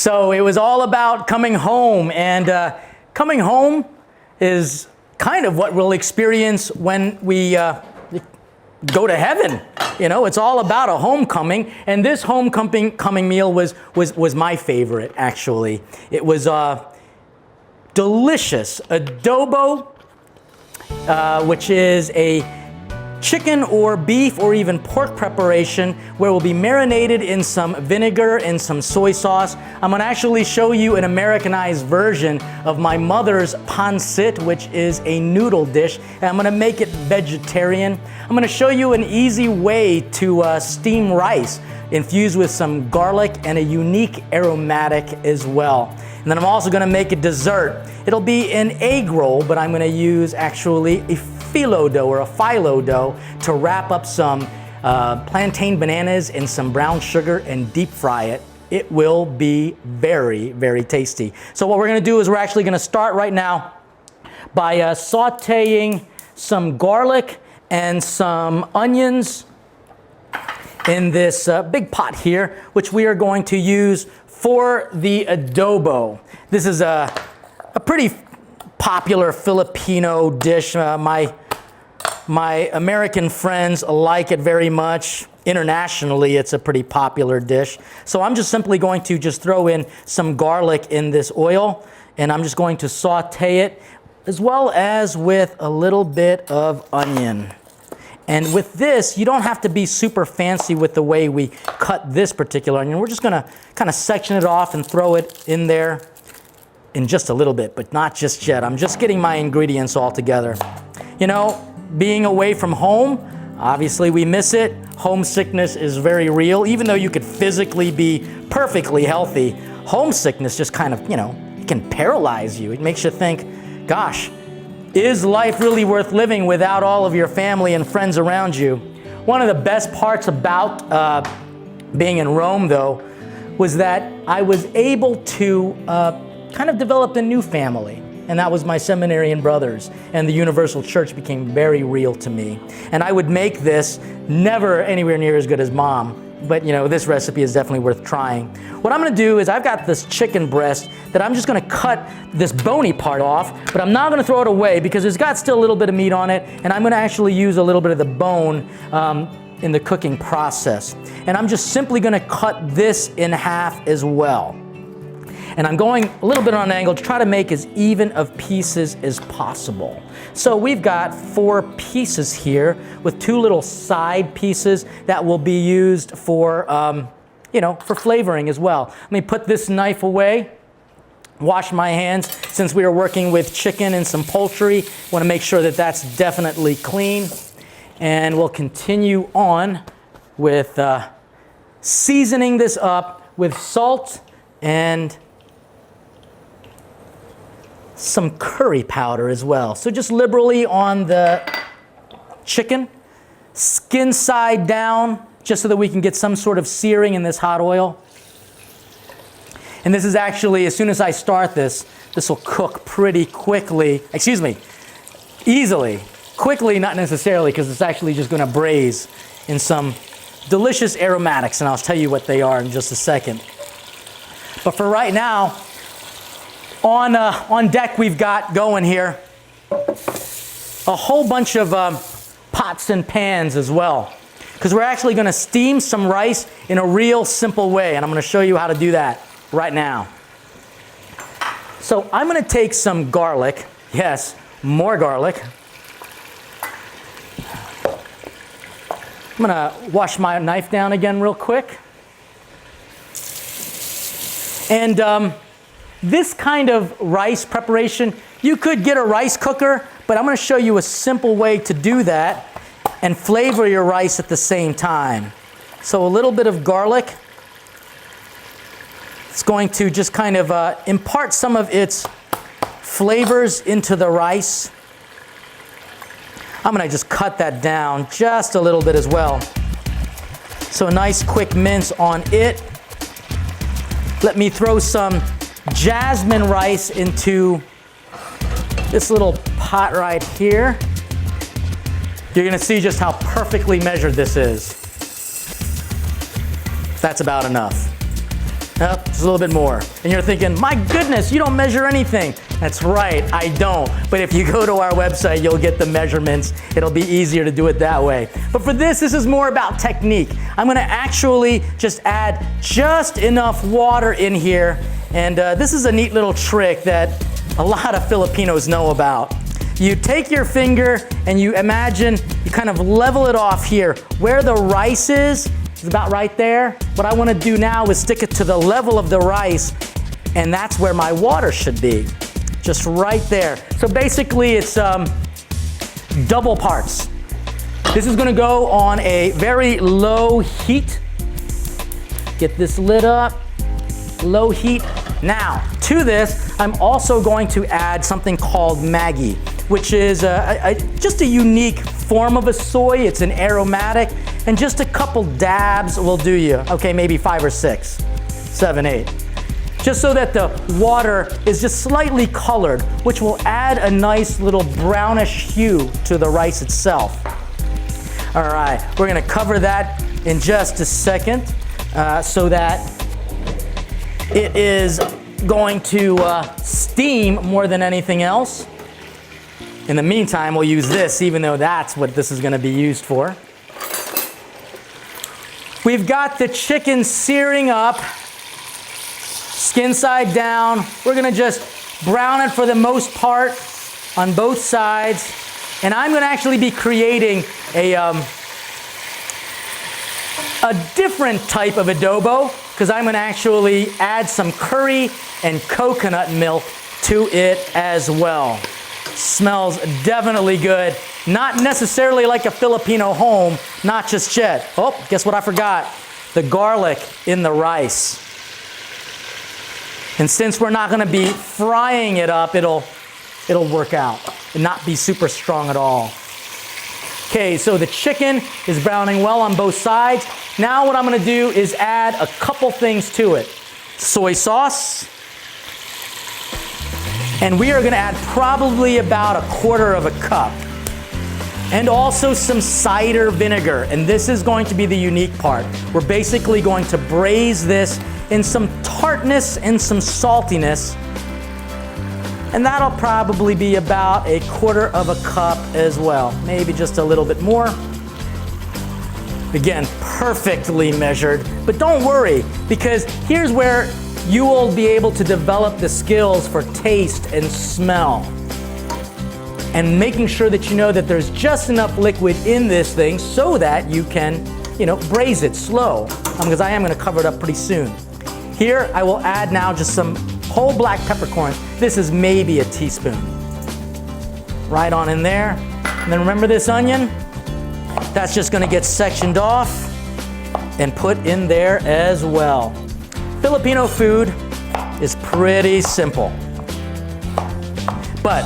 So it was all about coming home, and coming home is kind of what we'll experience when we go to heaven. You know, it's all about a homecoming, and this homecoming meal was my favorite, actually. It was delicious adobo, which is a chicken or beef or even pork preparation where we'll be marinated in some vinegar and some soy sauce. I'm going to actually show you an Americanized version of my mother's pancit, which is a noodle dish, and I'm going to make it vegetarian. I'm going to show you an easy way to steam rice infused with some garlic and a unique aromatic as well. And then I'm also going to make a dessert. It'll be an egg roll, but I'm going to use actually a phyllo dough or a phyllo dough to wrap up some plantain bananas in some brown sugar and deep fry it. It will be very, very tasty. So what we're going to do is we're actually going to start right now by sauteing some garlic and some onions in this big pot here, which we are going to use for the adobo. This is a pretty popular Filipino dish. My American friends like it very much. Internationally, it's a pretty popular dish. So I'm just simply going to just throw in some garlic in this oil, and I'm just going to saute it, as well as with a little bit of onion. And with this, you don't have to be super fancy with the way we cut this particular onion. We're just gonna kind of section it off and throw it in there in just a little bit, but not just yet. I'm just getting my ingredients all together. You know, being away from home, obviously we miss it. Homesickness is very real. Even though you could physically be perfectly healthy, homesickness just kind of, you know, it can paralyze you. It makes you think, gosh, is life really worth living without all of your family and friends around you? One of the best parts about being in Rome, though, was that I was able to kind of develop a new family. And that was my seminarian brothers. And the Universal Church became very real to me. And I would make this never anywhere near as good as Mom. But, you know, this recipe is definitely worth trying. What I'm going to do is I've got this chicken breast that I'm just going to cut this bony part off, but I'm not going to throw it away because it's got still a little bit of meat on it, and I'm going to actually use a little bit of the bone in the cooking process. And I'm just simply going to cut this in half as well. And I'm going a little bit on an angle to try to make as even of pieces as possible. So we've got 4 pieces here with 2 little side pieces that will be used for, you know, for flavoring as well. Let me put this knife away, wash my hands. Since we are working with chicken and some poultry, want to make sure that that's definitely clean. And we'll continue on with seasoning this up with salt and some curry powder as well. So just liberally on the chicken, skin side down, just so that we can get some sort of searing in this hot oil. And this is actually, as soon as I start this will cook pretty quickly. Excuse me, easily. Quickly, not necessarily, because it's actually just going to braise in some delicious aromatics, and I'll tell you what they are in just a second. But for right now, on deck we've got going here a whole bunch of pots and pans as well, because we're actually going to steam some rice in a real simple way, and I'm going to show you how to do that right now. So I'm going to take some garlic, yes, more garlic. I'm going to wash my knife down again real quick. And this kind of rice preparation, you could get a rice cooker, but I'm going to show you a simple way to do that and flavor your rice at the same time. So a little bit of garlic. It's going to just kind of impart some of its flavors into the rice. I'm going to just cut that down just a little bit as well. So a nice quick mince on it. Let me throw some jasmine rice into this little pot right here. You're going to see just how perfectly measured this is. That's about enough. Just a little bit more. And you're thinking, my goodness, you don't measure anything. That's right, I don't. But if you go to our website, you'll get the measurements. It'll be easier to do it that way. But for this is more about technique. I'm gonna actually just add just enough water in here. And this is a neat little trick that a lot of Filipinos know about. You take your finger and you imagine, you kind of level it off here. Where the rice is about right there. What I want to do now is stick it to the level of the rice, and that's where my water should be. Just right there. So basically it's double parts. This is going to go on a very low heat. Get this lit up, low heat. Now, to this, I'm also going to add something called Maggi, which is just a unique form of a soy. It's an aromatic, and just a couple dabs will do you. Okay, maybe 5 or 6, 7, 8. Just so that the water is just slightly colored, which will add a nice little brownish hue to the rice itself. All right, we're gonna cover that in just a second so that it is going to steam more than anything else. In the meantime, we'll use this, even though that's what this is going to be used for. We've got the chicken searing up, skin side down. We're going to just brown it for the most part on both sides. And I'm going to actually be creating a different type of adobo, because I'm going to actually add some curry and coconut milk to it as well. Smells definitely good. Not necessarily like a Filipino home, not just yet. Oh, guess what I forgot? The garlic in the rice. And since we're not going to be frying it up, it'll work out and not be super strong at all. Okay, so the chicken is browning well on both sides. Now what I'm going to do is add a couple things to it. Soy sauce. And we are going to add probably about 1/4 cup. And also some cider vinegar. And this is going to be the unique part. We're basically going to braise this in some tartness and some saltiness. And that'll probably be about 1/4 cup as well. Maybe just a little bit more. Again, perfectly measured. But don't worry, because here's where you will be able to develop the skills for taste and smell. And making sure that you know that there's just enough liquid in this thing so that you can, braise it slow. Because I am going to cover it up pretty soon. Here, I will add now just some whole black peppercorns. This is maybe a teaspoon. Right on in there. And then remember this onion? That's just going to get sectioned off and put in there as well. Filipino food is pretty simple, but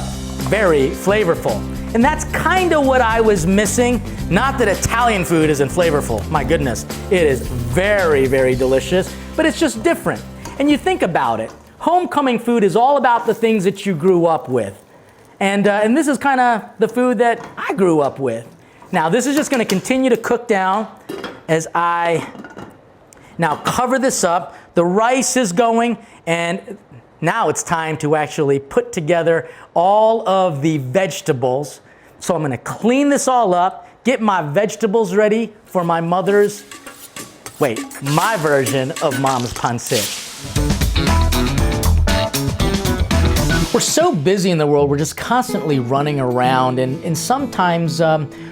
very flavorful. And that's kind of what I was missing. Not that Italian food isn't flavorful. My goodness, it is very, very delicious, but it's just different. And you think about it, homecoming food is all about the things that you grew up with. And this is kind of the food that I grew up with. Now, this is just going to continue to cook down as I now cover this up. The rice is going, and now it's time to actually put together all of the vegetables. So I'm going to clean this all up, get my vegetables ready for my my version of Mom's pancit. We're so busy in the world, we're just constantly running around, and sometimes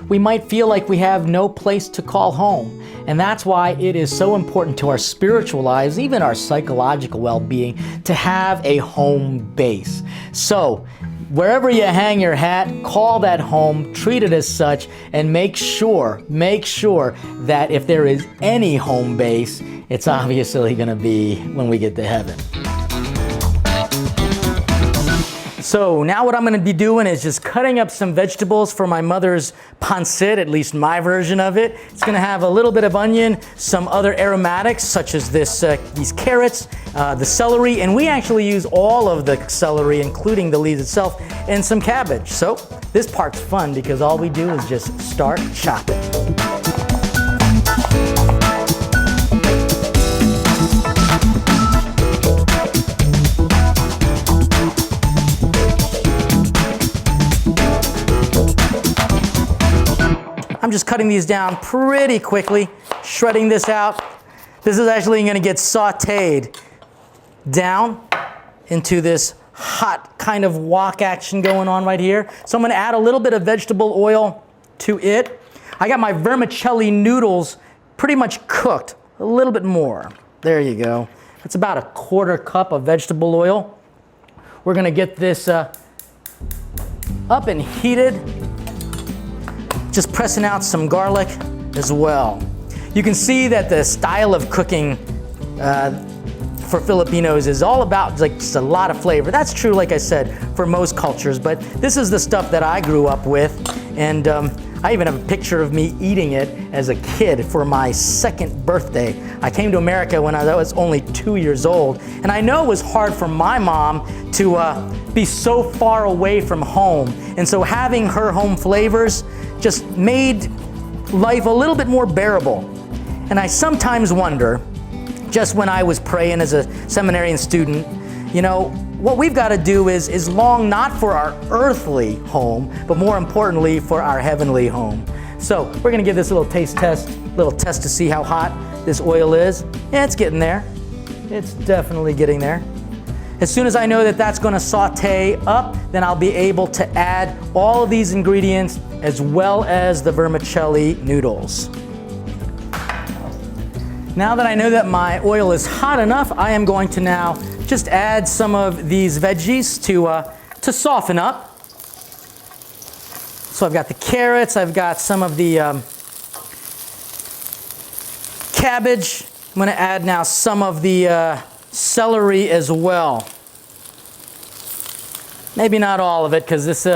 we might feel like we have no place to call home. And that's why it is so important to our spiritual lives, even our psychological well-being, to have a home base. So, wherever you hang your hat, call that home, treat it as such, and make sure that if there is any home base, it's obviously going to be when we get to heaven. So now what I'm going to be doing is just cutting up some vegetables for my mother's pancit, at least my version of it. It's going to have a little bit of onion, some other aromatics such as these carrots, the celery, and we actually use all of the celery, including the leaves itself, and some cabbage. So this part's fun because all we do is just start chopping. I'm just cutting these down pretty quickly, shredding this out. This is actually going to get sauteed down into this hot kind of wok action going on right here. So I'm going to add a little bit of vegetable oil to it. I got my vermicelli noodles pretty much cooked, a little bit more. There you go. It's about a 1/4 cup of vegetable oil. We're going to get this up and heated. Just pressing out some garlic as well. You can see that the style of cooking for Filipinos is all about like just a lot of flavor. That's true, like I said, for most cultures, but this is the stuff that I grew up with, and I even have a picture of me eating it as a kid for my 2nd birthday. I came to America when I was only 2 years old, and I know it was hard for my mom to be so far away from home, and so having her home flavors just made life a little bit more bearable. And I sometimes wonder, just when I was praying as a seminarian student, you know, what we've got to do is long not for our earthly home, but more importantly for our heavenly home. So we're going to give this a little test to see how hot this oil is. Yeah, it's getting there. It's definitely getting there. As soon as I know that that's going to saute up, then I'll be able to add all of these ingredients as well as the vermicelli noodles. Now that I know that my oil is hot enough, I am going to now just add some of these veggies to soften up. So I've got the carrots, I've got some of the cabbage. I'm going to add now some of the celery as well. Maybe not all of it, because this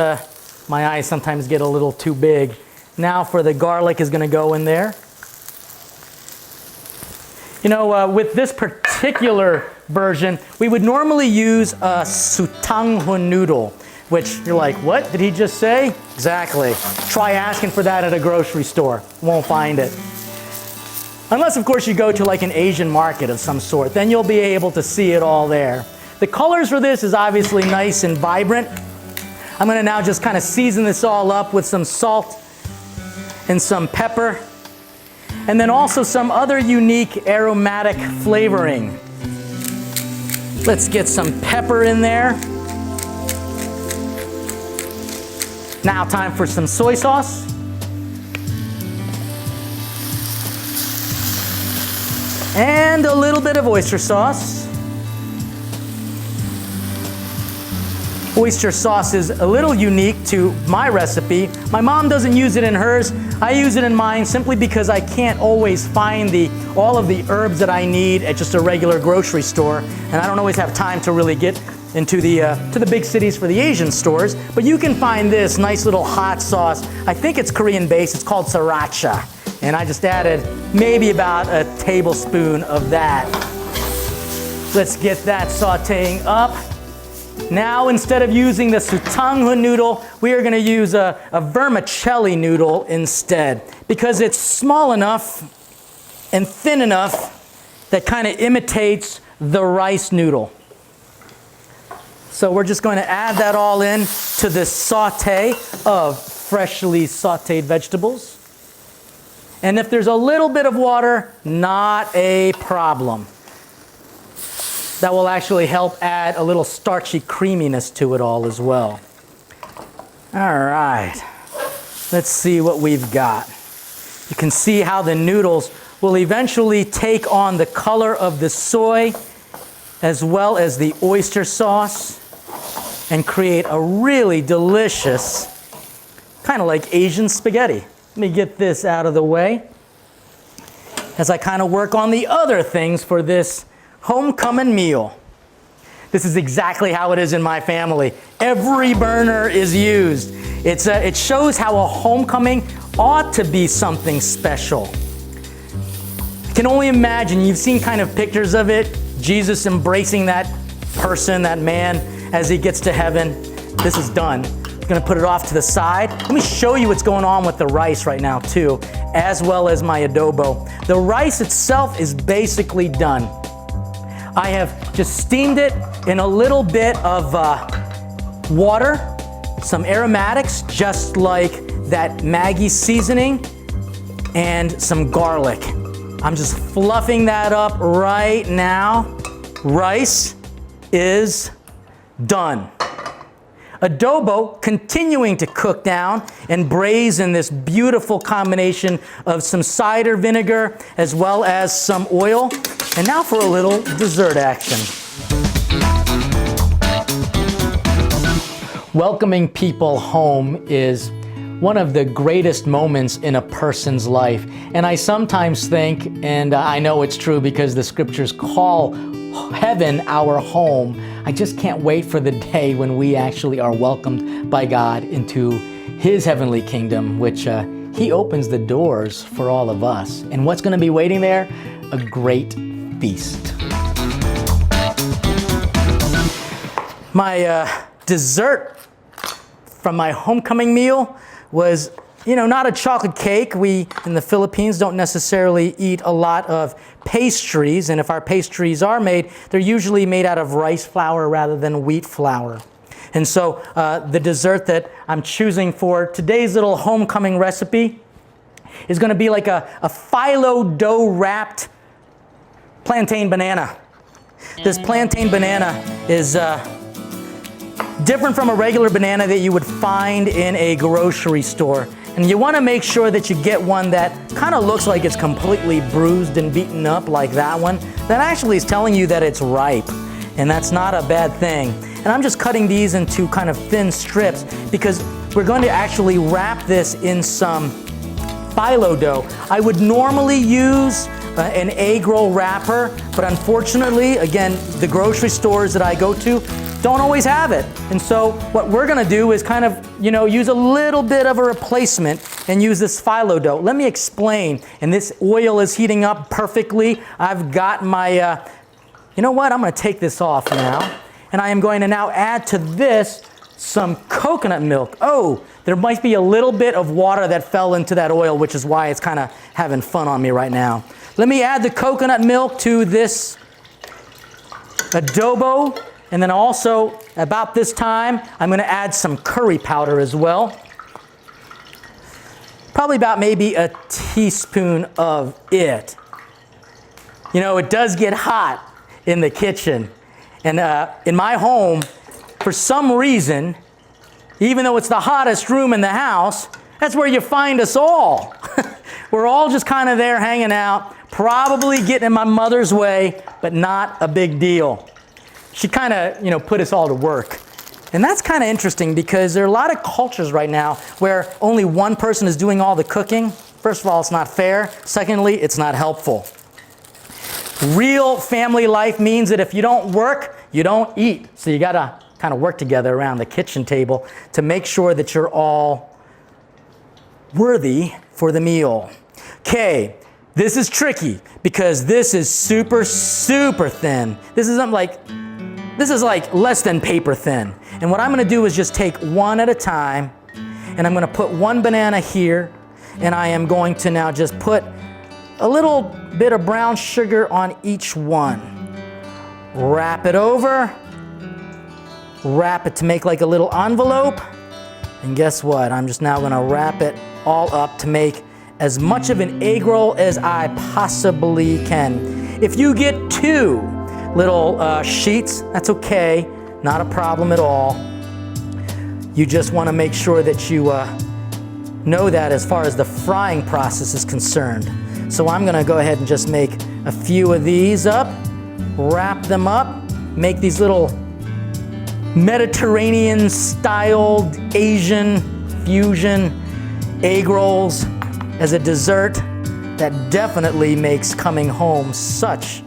my eyes sometimes get a little too big. Now for the garlic is going to go in there. You know, with this particular version, we would normally use a sutanghon noodle, which you're like, what did he just say? Exactly. Try asking for that at a grocery store. Won't find it. Unless, of course, you go to like an Asian market of some sort. Then you'll be able to see it all there. The colors for this is obviously nice and vibrant. I'm going to now just kind of season this all up with some salt and some pepper. And then also some other unique aromatic flavoring. Let's get some pepper in there. Now time for some soy sauce. And a little bit of oyster sauce. Oyster sauce is a little unique to my recipe. My mom doesn't use it in hers. I use it in mine simply because I can't always find all of the herbs that I need at just a regular grocery store, and I don't always have time to really get into to the big cities for the Asian stores. But you can find this nice little hot sauce. I think it's Korean based. It's called sriracha, and I just added maybe about a tablespoon of that. Let's get that sauteing up. Now, instead of using the sutanghon noodle, we are going to use a vermicelli noodle instead, because it's small enough and thin enough that kind of imitates the rice noodle. So we're just going to add that all in to this saute of freshly sauteed vegetables. And if there's a little bit of water, not a problem. That will actually help add a little starchy creaminess to it all as well. All right, let's see what we've got. You can see how the noodles will eventually take on the color of the soy as well as the oyster sauce and create a really delicious, kind of like Asian spaghetti. Let me get this out of the way as I kind of work on the other things for this homecoming meal. This is exactly how it is in my family. Every burner is used. It shows how a homecoming ought to be something special. I can only imagine, you've seen kind of pictures of it, Jesus embracing that person, that man, as he gets to heaven. This is done. I'm gonna put it off to the side. Let me show you what's going on with the rice right now too, as well as my adobo. The rice itself is basically done. I have just steamed it in a little bit of water, some aromatics, just like that Maggi seasoning and some garlic. I'm just fluffing that up right now. Rice is done. Adobo continuing to cook down and braise in this beautiful combination of some cider vinegar as well as some oil. And now for a little dessert action. Welcoming people home is one of the greatest moments in a person's life. And I sometimes think, and I know it's true because the scriptures call heaven our home, I just can't wait for the day when we actually are welcomed by God into His heavenly kingdom, which He opens the doors for all of us. And what's going to be waiting there? A great feast. My dessert from my homecoming meal was, not a chocolate cake. We in the Philippines don't necessarily eat a lot of pastries, and if our pastries are made, they're usually made out of rice flour rather than wheat flour. And so the dessert that I'm choosing for today's little homecoming recipe is going to be like a phyllo dough wrapped plantain banana. This plantain banana is different from a regular banana that you would find in a grocery store. And you want to make sure that you get one that kind of looks like it's completely bruised and beaten up like that one. That actually is telling you that it's ripe. And that's not a bad thing. And I'm just cutting these into kind of thin strips because we're going to actually wrap this in some phyllo dough. I would normally use an egg roll wrapper, but unfortunately, again, the grocery stores that I go to don't always have it. And so what we're gonna do is kind of, use a little bit of a replacement and use this phyllo dough. Let me explain. And this oil is heating up perfectly. I've got my, you know what? I'm gonna take this off now. And I am going to now add to this some coconut milk. Oh, there might be a little bit of water that fell into that oil, which is why it's kind of having fun on me right now. Let me add the coconut milk to this adobo. And then also, about this time, I'm going to add some curry powder as well. Probably about maybe a teaspoon of it. It does get hot in the kitchen. And in my home, for some reason, even though it's the hottest room in the house, that's where you find us all. We're all just kind of there hanging out, probably getting in my mother's way, but not a big deal. She kind of, put us all to work. And that's kind of interesting because there are a lot of cultures right now where only one person is doing all the cooking. First of all, it's not fair. Secondly, it's not helpful. Real family life means that if you don't work, you don't eat. So you got to kind of work together around the kitchen table to make sure that you're all worthy for the meal. Okay, this is tricky because this is super, super thin. This is like less than paper thin. And what I'm gonna do is just take one at a time, and I'm gonna put one banana here, and I am going to now just put a little bit of brown sugar on each one. Wrap it over, wrap it to make like a little envelope, and guess what? I'm just now gonna wrap it all up to make as much of an egg roll as I possibly can. If you get two little sheets, that's okay, not a problem at all. You just want to make sure that you know that as far as the frying process is concerned. So I'm going to go ahead and just make a few of these up, wrap them up, make these little Mediterranean-styled Asian fusion egg rolls as a dessert that definitely makes coming home such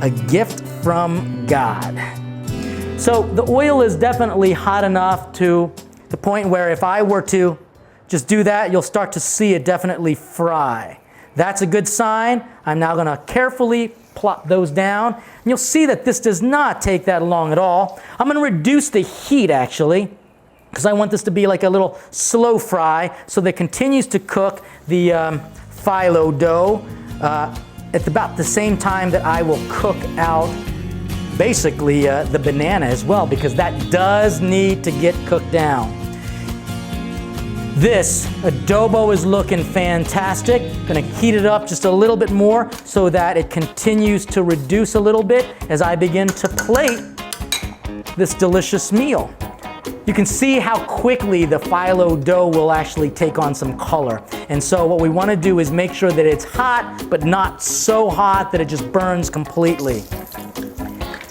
a gift from God. So the oil is definitely hot enough to the point where if I were to just do that, you'll start to see it definitely fry. That's a good sign. I'm now going to carefully plop those down. And you'll see that this does not take that long at all. I'm going to reduce the heat actually, because I want this to be like a little slow fry so that it continues to cook the phyllo dough at about the same time that I will cook out basically the banana as well, because that does need to get cooked down. This adobo is looking fantastic. Gonna heat it up just a little bit more so that it continues to reduce a little bit as I begin to plate this delicious meal. You can see how quickly the phyllo dough will actually take on some color. And so what we want to do is make sure that it's hot, but not so hot that it just burns completely.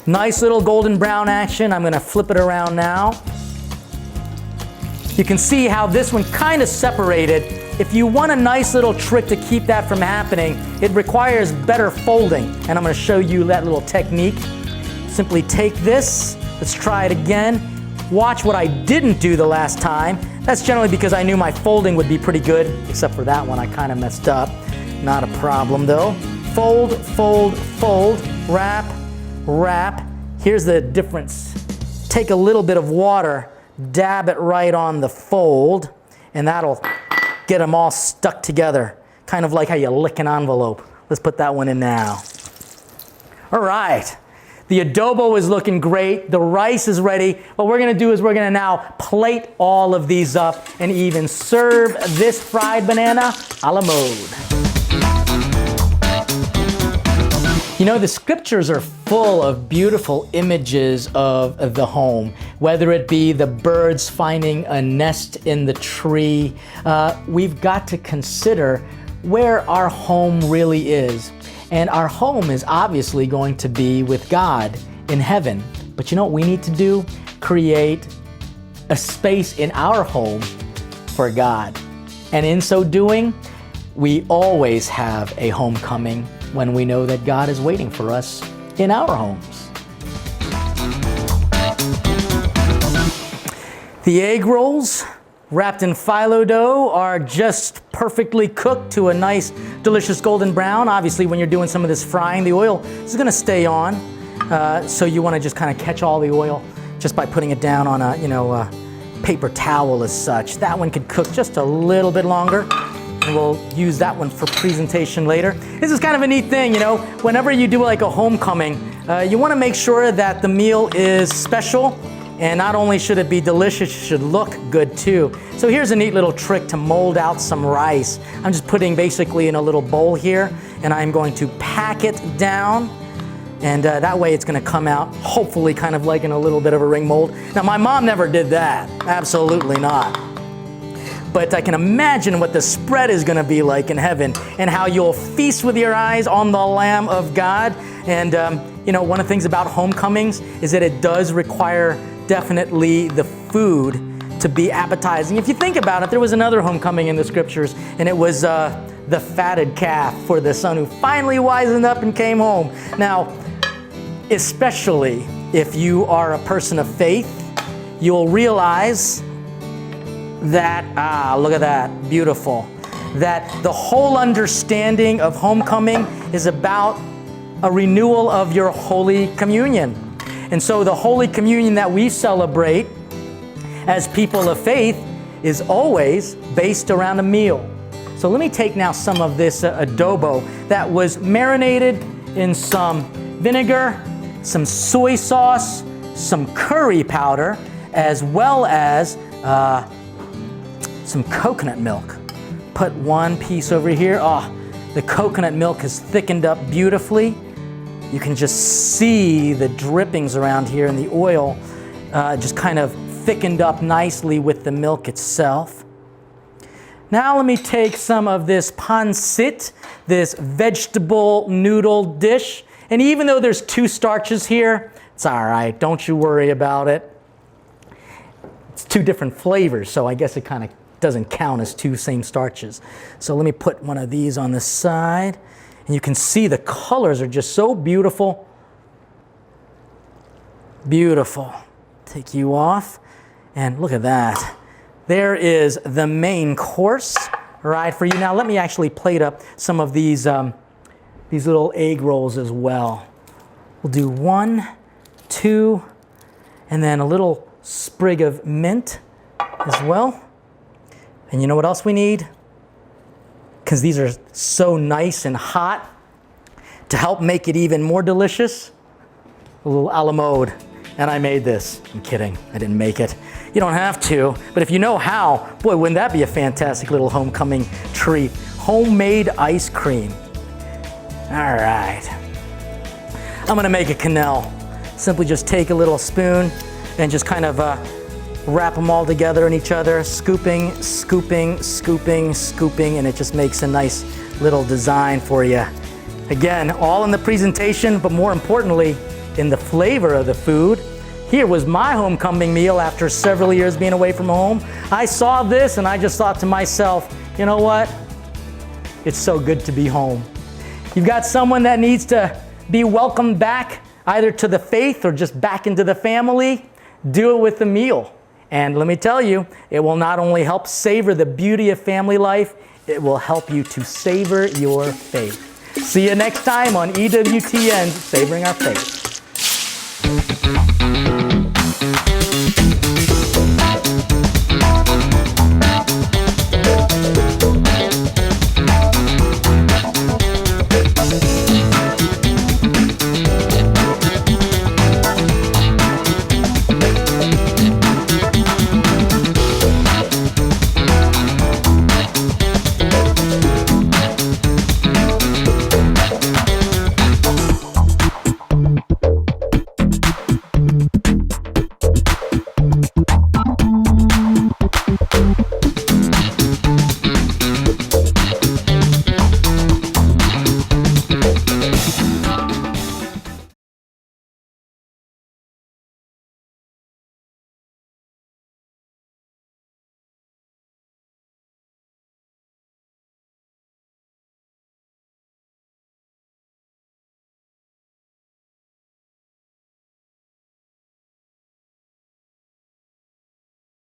Nice little golden brown action. I'm going to flip it around now. You can see how this one kind of separated. If you want a nice little trick to keep that from happening, it requires better folding. And I'm going to show you that little technique. Simply take this. Let's try it again. Watch what I didn't do the last time. That's generally because I knew my folding would be pretty good, except for that one I kind of messed up. Not a problem though. Fold, fold, fold, wrap, wrap. Here's the difference. Take a little bit of water, dab it right on the fold, and that'll get them all stuck together. Kind of like how you lick an envelope. Let's put that one in now. All right. The adobo is looking great. The rice is ready. What we're gonna do is we're gonna now plate all of these up and even serve this fried banana a la mode. You know, the scriptures are full of beautiful images of the home, whether it be the birds finding a nest in the tree. We've got to consider where our home really is. And our home is obviously going to be with God in heaven. But you know what we need to do? Create a space in our home for God. And in so doing, we always have a homecoming when we know that God is waiting for us in our homes. The egg rolls wrapped in phyllo dough are just perfectly cooked to a nice, delicious golden brown. Obviously, when you're doing some of this frying, the oil is going to stay on. So you want to just kind of catch all the oil just by putting it down on a paper towel as such. That one could cook just a little bit longer. And we'll use that one for presentation later. This is kind of a neat thing, you know. Whenever you do like a homecoming, you want to make sure that the meal is special. And not only should it be delicious, it should look good too. So here's a neat little trick to mold out some rice. I'm just putting basically in a little bowl here, and I'm going to pack it down. And that way it's gonna come out hopefully kind of like in a little bit of a ring mold. Now my mom never did that, absolutely not. But I can imagine what the spread is gonna be like in heaven and how you'll feast with your eyes on the Lamb of God. And you know, one of the things about homecomings is that it does require definitely the food to be appetizing. If you think about it, there was another homecoming in the scriptures, and it was the fatted calf for the son who finally wisened up and came home. Now, especially if you are a person of faith, you'll realize that, look at that, beautiful, that the whole understanding of homecoming is about a renewal of your Holy Communion. And so the Holy Communion that we celebrate as people of faith is always based around a meal. So let me take now some of this adobo that was marinated in some vinegar, some soy sauce, some curry powder, as well as some coconut milk. Put one piece over here. Oh, the coconut milk is thickened up beautifully. You can just see the drippings around here, and the oil just kind of thickened up nicely with the milk itself. Now let me take some of this pancit, this vegetable noodle dish. And even though there's two starches here, it's all right, don't you worry about it. It's two different flavors, so I guess it kind of doesn't count as two same starches. So let me put one of these on the side. And you can see the colors are just so beautiful. Beautiful. Take you off, and look at that. There is the main course, right, for you. Now let me actually plate up some of these little egg rolls as well. We'll do 1, 2, and then a little sprig of mint as well. And you know what else we need? Because these are so nice and hot, to help make it even more delicious, a little a la mode. And I made this. I'm kidding, I didn't make it. You don't have to, but if you know how, boy, wouldn't that be a fantastic little homecoming treat? Homemade ice cream. All right. I'm gonna make a quenelle. Simply just take a little spoon and just kind of wrap them all together in each other, scooping, scooping, scooping, scooping, and it just makes a nice little design for you. Again, all in the presentation, but more importantly, in the flavor of the food. Here was my homecoming meal after several years being away from home. I saw this and I just thought to myself, you know what? It's so good to be home. You've got someone that needs to be welcomed back, either to the faith or just back into the family. Do it with the meal. And let me tell you, it will not only help savor the beauty of family life, it will help you to savor your faith. See you next time on EWTN, Savoring Our Faith.